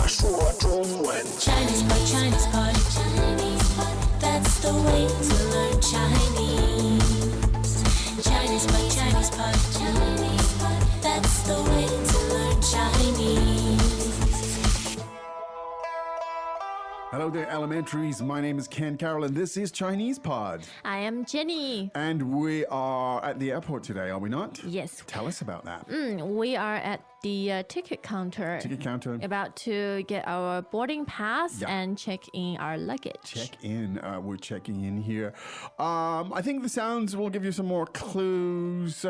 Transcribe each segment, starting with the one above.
说中文。Chinese pot, Chinese pot, Chinese pot. That's the way to learn Chinese. Chinese pot, Chinese pot, Chinese pot. That's the way to learn Chinese. Hello there, elementaries. My name is Ken Carroll, and this is Chinese Pod. I am Jenny. And we are at the airport today, are we not? Yes. Tell us about that. We are at the ticket counter. Ticket counter. About to get our boarding pass Yeah. and check in our luggage. Check in. We're checking in here. I think the sounds will give you some more clues.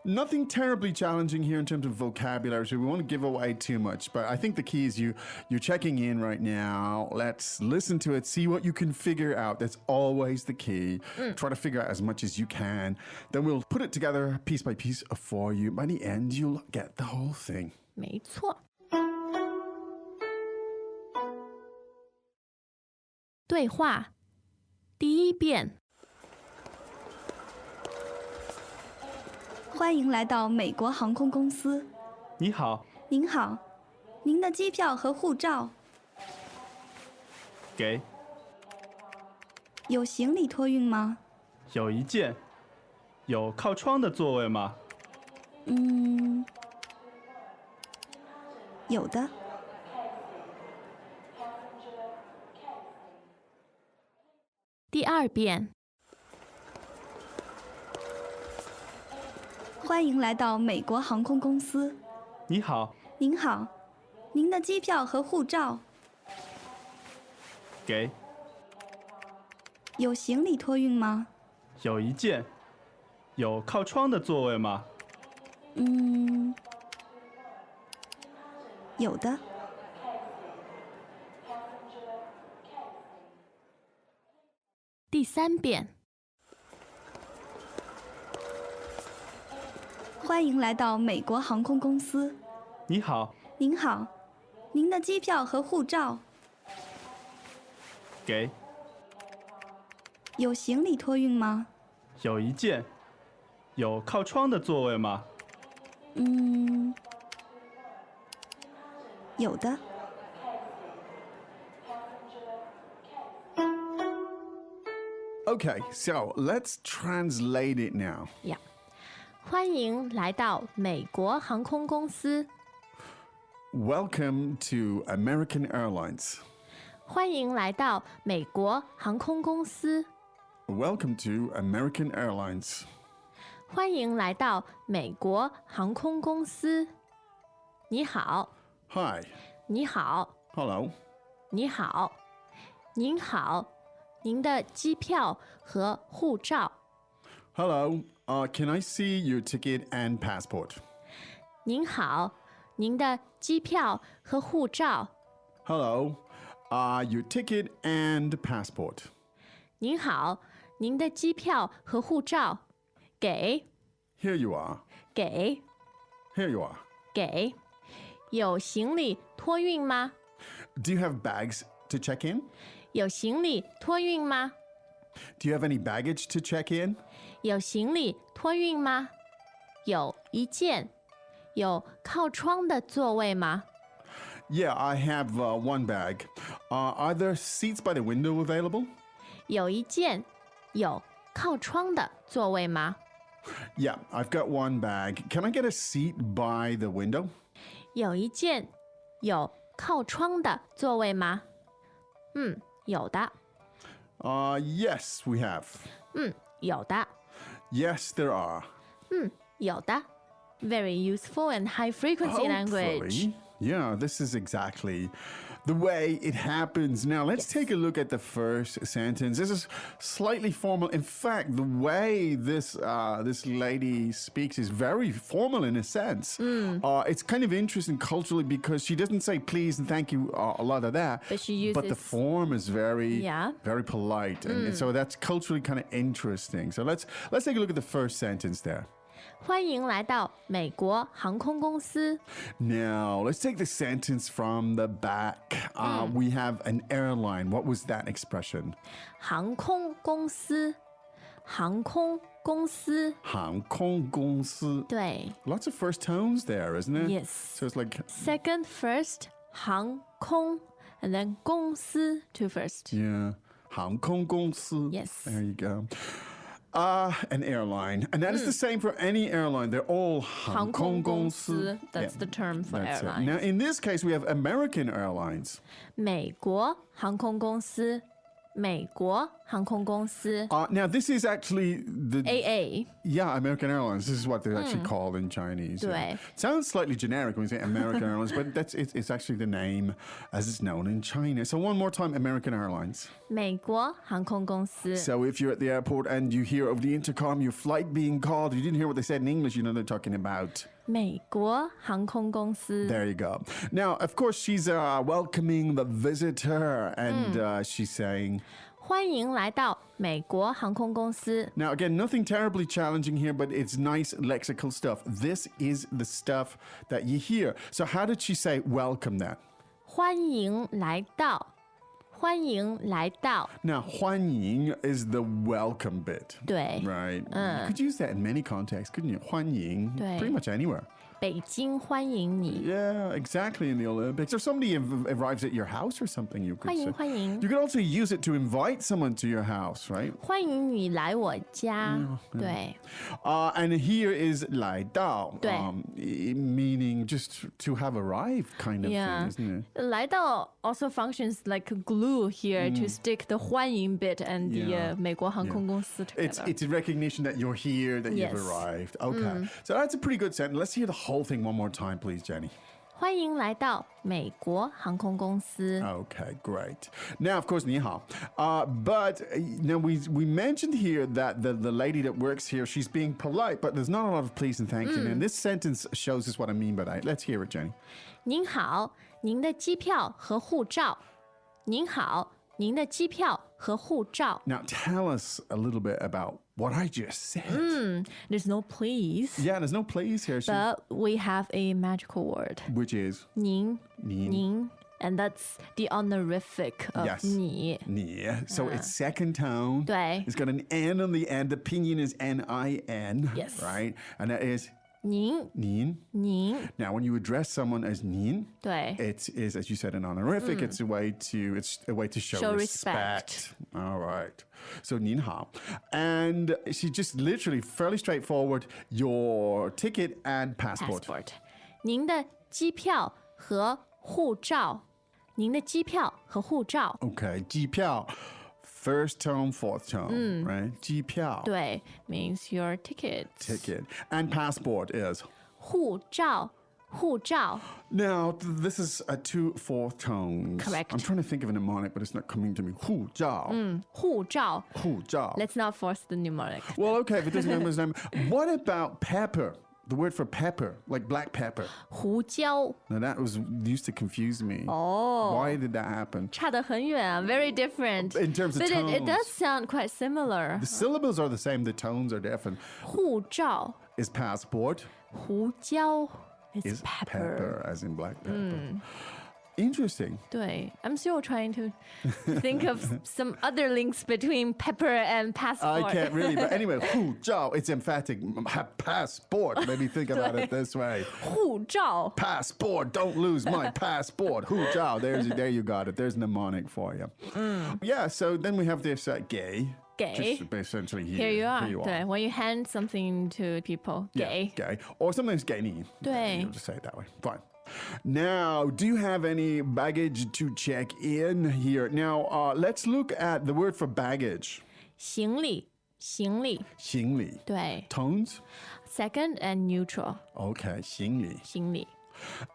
Nothing terribly challenging here in terms of vocabulary, so we won't give away too much. But I think the key is you're checking in right now. Let's listen to it, see what you can figure out. That's always the key. Try to figure out as much as you can. Then we'll put it together piece by piece for you. By the end, you'll get the whole thing. 没错。对话第一遍。欢迎来到美国航空公司。你好，您好，您的机票和护照。给，有行李托运吗？有一件，有靠窗的座位吗？有的。第二遍。欢迎来到美国航空公司。你好，您好，您的机票和护照。给，有行李托运吗？有一件，有靠窗的座位吗？有的。第三遍。欢迎来到美国航空公司。你好，您好，您的机票和护照。给，有行李托运吗？有一件，有靠窗的座位吗？有的。Okay, so let's translate it now. Yeah. 欢迎来到美国航空公司。Welcome to American Airlines. 欢迎来到美国航空公司。Welcome to American Airlines. 欢迎来到美国航空公司。你好， Hi. 你好， Hello. 你好，您好，您的机票和护照。 Hello. Can I see your ticket and passport? 您好，您的机票和护照。 Hello. Your ticket and passport. 您好，您的机票和护照。给， Here you are. 给， Here you are. 给。有行李托运吗？ Do you have bags to check in? 有行李托运吗？ Do you have any baggage to check in? 有行李托运吗？有一件。有靠窗的座位吗？ Yeah, I have one bag. Are there seats by the window available? 有一件。有靠窗的座位吗？ Yeah, I've got one bag. Can I get a seat by the window? 有一件。有靠窗的座位吗？有的。Yes, we have. 有的。Yes, there are. 有的。Very useful and high frequency language. Hopefully. Yeah, this is exactly the way it happens. Now, let's take a look at the first sentence. This is slightly formal. In fact, the way this lady speaks is very formal in a sense. It's kind of interesting culturally because she doesn't say please and thank you, a lot of that. But she uses- But the form is very, Yeah. very polite. And so that's culturally kind of interesting. So let's take a look at the first sentence there. 欢迎来到美国航空公司。 Now, let's take the sentence from the back. We have an airline. What was that expression? 航空公司。航空公司。航空公司. 对 Lots of first tones there, isn't it? Yes. So it's like Second, first, 航空 and then 公司 to first. Yeah. 航空公司. Yes. There you go. An airline. And that is the same for any airline. They're all 航空公司. 航空公司 That's the term for That's it. airline. Now, in this case, we have American Airlines. 美国航空公司美国航空公司 Now, this is actually the... AA. Yeah, American Airlines. This is what they're actually called in Chinese. Yeah. 对。 Sounds slightly generic when you say American Airlines, but it's actually the name as it's known in China. So one more time, American Airlines. 美国航空公司 So if you're at the airport and you hear over the intercom your flight being called, you didn't hear what they said in English, you know they're talking about. 美国航空公司 There you go. Now, of course, she's welcoming the visitor and she's saying... 欢迎来到美国航空公司 Now, again, nothing terribly challenging here, but it's nice lexical stuff. This is the stuff that you hear. So how did she say welcome that? 欢迎来到欢迎来到 Now, 欢迎 is the welcome bit. 对 Right. You could use that in many contexts, couldn't you? 欢迎, 对 pretty much anywhere. 北京欢迎你 Yeah, exactly, in the Olympics. Or somebody arrives at your house or something, you could 欢 say. 迎欢迎 You could also use it to invite someone to your house, right? 欢迎你来我家对 And here is 来到, 对 meaning just to have arrived kind of Yeah. thing, isn't it? 来到 also functions like glue here to stick the 欢迎 bit and the Yeah. 美国航空公司 It's together. a recognition that you're here, that you've Yes. arrived. Okay. So that's a pretty good sentence. Let's hear the whole thing one more time, please, Jenny. 欢迎来到美国航空公司 Okay, great. Now, of course, 你好. But now we mentioned here that the lady that works here, she's being polite, but there's not a lot of please and thank you. And this sentence shows us what I mean by that. Let's hear it, Jenny. 您好，您的机票和护照。您好，您的机票和护照。 Now, tell us a little bit about what I just said. There's no please, Yeah, there's no please here, but we have a magical word. which is 您 您. 您 and that's the honorific of Yes. 你。 ni. So it's second tone. 对 It's got an N on the end. The pinyin is N-I-N. Yes. Right? And that is 您 nin. 您 Now, when you address someone as nin, 对 it is, as you said, an honorific. It's a way to show Show respect. All right. So 您好. And she just literally, fairly straightforward, your ticket and passport. passport。您的机票和护照。您的机票和护照。 Okay. 机票, first tone, fourth tone, right? 机票, 对 means your ticket。 ticket. And passport is. 护照护照。 Now, this is a 2 4th tones. Correct. I'm trying to think of a mnemonic, but it's not coming to me. 护照. 护照 护照. Let's not force the mnemonic. Well, okay, if it doesn't have his name. What about pepper? The word for pepper, like black pepper. 胡椒 Now, that used to confuse me. Oh. Why did that happen? 差得很远啊 very different. In terms of But it does tones. sound quite similar. The syllables are the same, the tones are different. 护照 Is passport, 胡椒 is is pepper. as in black pepper. Interesting. 对 I'm still trying to think of some other links between pepper and passport. I can't really, but anyway, 护照, it's emphatic. Passport, maybe think about it this way. 护照 Passport, don't lose my passport. 护照, there you got it. There's a mnemonic for you. Yeah, so then we have this 给. 给 Just essentially Here you are. Here 对 when you hand something to people Yeah, 给 gay. Or sometimes 给你. 对 You'll just say it that way. Fine. Now, do you have any baggage to check in here? Now, let's look at the word for baggage. 行李行李行李. 对 Tones? second and neutral Okay, 行李. 行李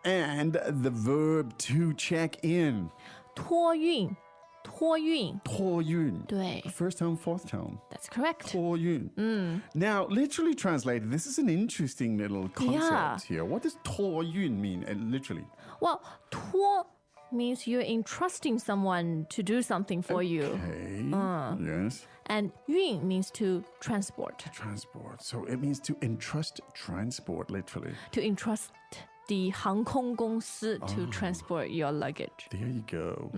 And the verb to check in. 托运托运托运. 对 First tone, fourth tone. That's correct. 托运. Now, literally translated, this is an interesting little concept Yeah. here. What does 托运mean, literally? Well, 托 means you're entrusting someone to do something for you. Okay. Yes. And 运 means to transport. Transport. So it means to entrust transport, literally. To entrust the 航空公司 to transport your luggage. There you go.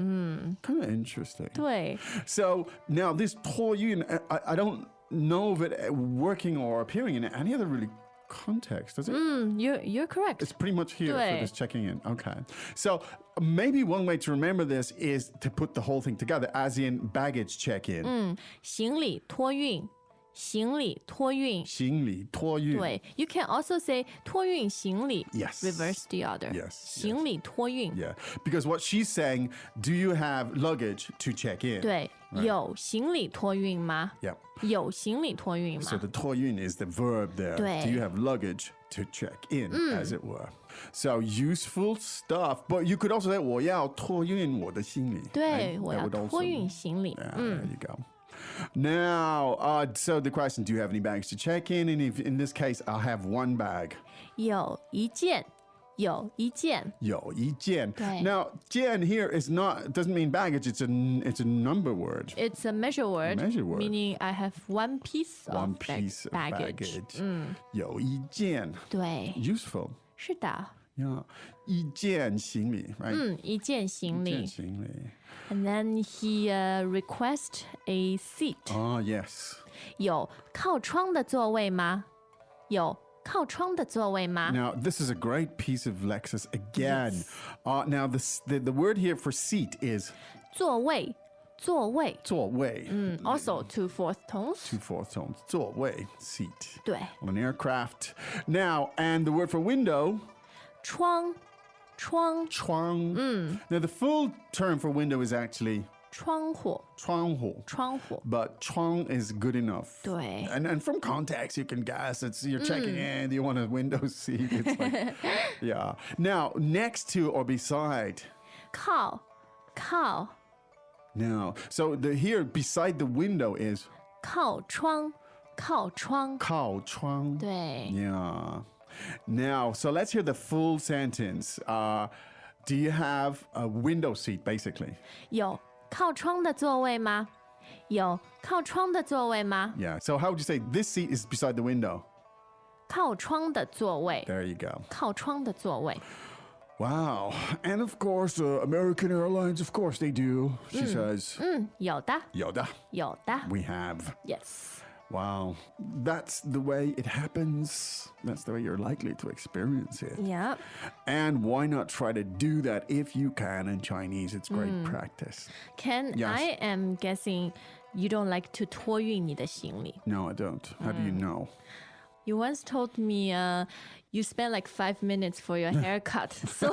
Kind of interesting. 对 So now this 托运, I don't know of it working or appearing in any other really context, does it? You're correct. It's pretty much here for 对。 this checking in. Okay. So maybe one way to remember this is to put the whole thing together, as in baggage check-in. 行李托运，行李托运。行李托运。对，you can also say 托运行李 Yes. reverse the other. Yes, 行李托运。 Yeah. Because what she's saying, do you have luggage to check in? 对，有行李托运吗？ Yeah. 有行李托运 So 吗？ the 托运 is the verb there. 对。 Do you have luggage to check in, as it were? So useful stuff. But you could also say, 我要托运我的行李. 对， right? 我 That 要 would also- 托运行李。 Yeah, there you go. Now, so the question, do you have any bags to check in? And if in this case, I'll have one bag. 有一件，有一件。有一件. 对。 Now, 件 here is not, doesn't mean baggage, it's a number word. It's a measure word, Measure word. meaning I have one piece One of piece of baggage. baggage. 有一件. 对， Useful. 是的， Yeah. 一件行李, right? 一件行李。一件行李. And then he request a seat. Oh, yes. 有靠窗的座位吗？有靠窗的座位吗？ Now, this is a great piece of Lexis again. Now, the word here for seat is 座位，座位。座位. Also two fourth tones. 2/4 tones. 座位, seat. 对， On an aircraft. Now, and the word for window, 窗，窗，窗. Now, the full term for window is actually 窗户，窗户. 窗户。 But 窗 is good enough. 对。 And from context, you can guess you're checking in. Do you want a window seat? It's like, yeah. Now, next to or beside. 靠，靠， Now, so here beside the window is 靠窗，靠窗。靠窗. 对， Yeah. Now, so let's hear the full sentence. Do you have a window seat, basically? 有靠窗的座位吗？有靠窗的座位吗？ Yeah. So how would you say this seat is beside the window? 靠窗的座位， There you go. 靠窗的座位。 Wow. And of course, American Airlines, of course they do. She says, 有的， Yoda, 有的。 we have. Yes. Wow. That's the way it happens. That's the way you're likely to experience it. Yeah. And why not try to do that if you can in Chinese? It's great practice. Ken, Yes. I am guessing you don't like to 托运你的行李。 No, I don't. How do you know? You once told me you spent like 5 minutes for your haircut. So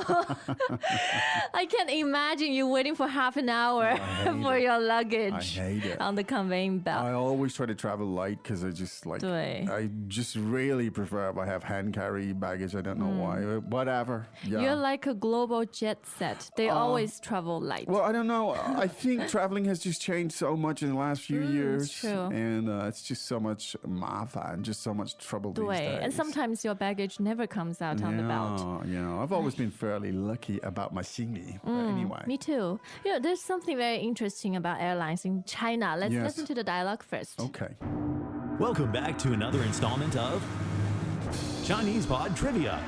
I can't imagine you waiting for half an hour for your luggage I hate it. on the conveying belt. I always try to travel light because I just like, 对。 I just really prefer if I have hand carry baggage. I don't know why. Whatever. Yeah. You're like a global jet set. They always travel light. Well, I don't know. I think traveling has just changed so much in the last few years. true. And it's just so much 麻烦, just so much trouble these 对 days. and sometimes your baggage never comes out on the belt. Yeah, I've always been fairly lucky about my 行李. But anyway. Me too. You know, there's something very interesting about airlines in China. Let's Yes. listen to the dialogue first. Okay. Welcome back to another installment of Chinese Pod Trivia.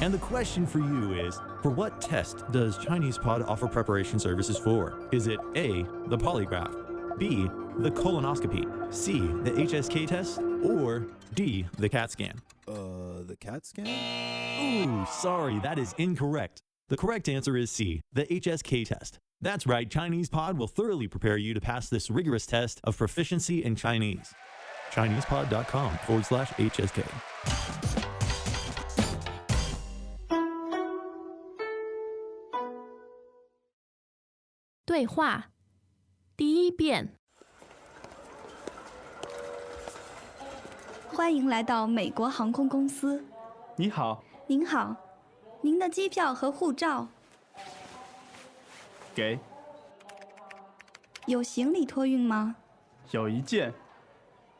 And the question for you is, for what test does Chinese Pod offer preparation services for? Is it A, the polygraph, B, the colonoscopy, C, the HSK test, or D, the CAT scan? The CAT scan? Ooh, sorry, that is incorrect. The correct answer is C, the HSK test. That's right, Chinese Pod will thoroughly prepare you to pass this rigorous test of proficiency in Chinese. ChinesePod.com/HSK. 对话第一遍，欢迎来到美国航空公司。你好，您好，您的机票和护照。给，有行李托运吗？有一件，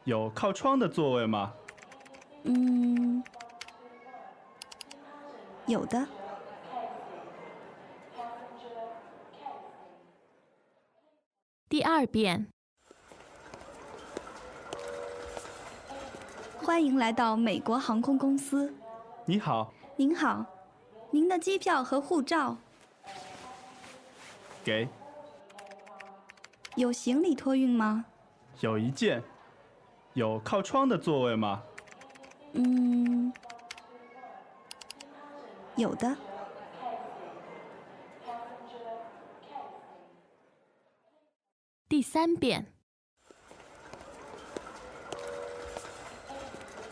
有靠窗的座位吗？有的。第二遍，欢迎来到美国航空公司。你好，您好，您的机票和护照。给，有行李托运吗？有一件，有靠窗的座位吗？有的。第三遍。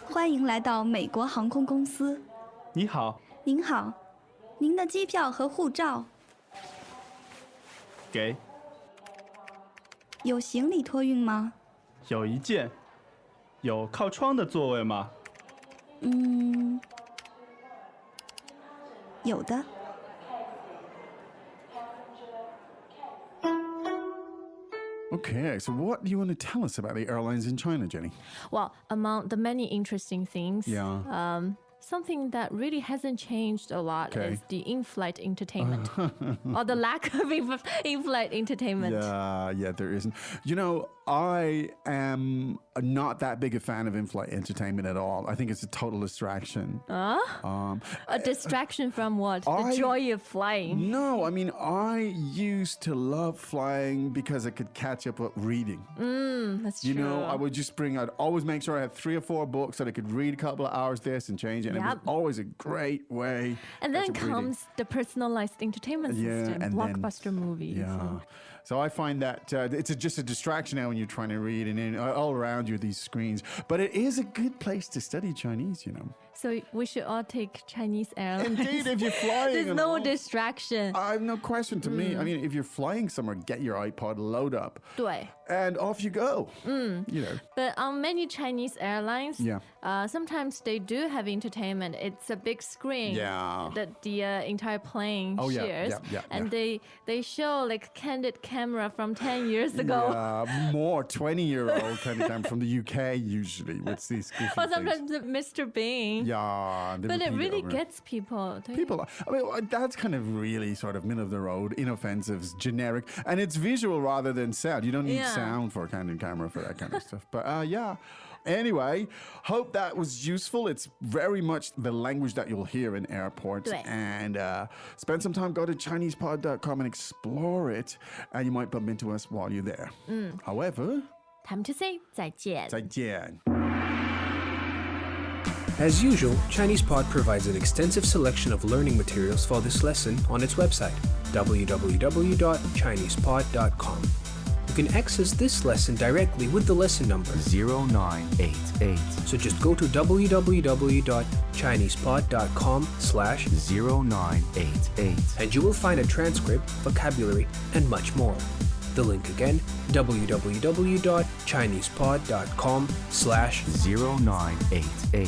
欢迎来到美国航空公司。你好，您好，您的机票和护照。给，有行李托运吗？有一件。有靠窗的座位吗？有的。Okay, so what do you want to tell us about the airlines in China, Jenny? Well, among the many interesting things, Yeah. something that really hasn't changed a lot Okay. is the in-flight entertainment, or the lack of in-flight entertainment. Yeah, there isn't. You know, I am not that big a fan of in-flight entertainment at all. I think it's a total distraction. A distraction from what? The I- joy of flying. No, I mean, I used to love flying because I could catch up with reading. That's You true. know, I'd always make sure I had 3 or 4 books that I could read a couple of hours this and change it. And it was Yep. always a great way. And to then catch up reading. comes the personalized entertainment system, and then- blockbuster movies. Yeah. So I find that it's just a distraction now when you're trying to read, and then all around you are these screens. But it is a good place to study Chinese, you know. So we should all take Chinese Airlines. Indeed, if you're flying. There's and no all- distraction. I have no question to me. I mean, if you're flying somewhere, get your iPod, load up, 对。 and off you go. You know. But on many Chinese airlines, Yeah. Sometimes they do have entertainment. It's a big screen Yeah. that the entire plane Oh, yeah, shares, yeah, and they show like candid camera from 10 years ago. Yeah, more 20-year-old kind of time from the UK usually with these goofy Or things. sometimes Mr. Bean. Yeah, they But it repeat really over. gets people. don't you? People, I mean, that's kind of really sort of middle of the road, inoffensive, generic, and it's visual rather than sound. You don't need Yeah. sound for a candid camera for that kind of stuff. But yeah. Anyway, hope that was useful. It's very much the language that you'll hear in airports. 对。 And spend some time, go to ChinesePod.com and explore it, and you might bump into us while you're there. However, Time to say 再见. 再见. As usual, ChinesePod provides an extensive selection of learning materials for this lesson on its website, www.chinesepod.com. You can access this lesson directly with the lesson number 0988 So just go to www.chinesepod.com/0988 and you will find a transcript, vocabulary, and much more. The link again, www.chinesepod.com/0988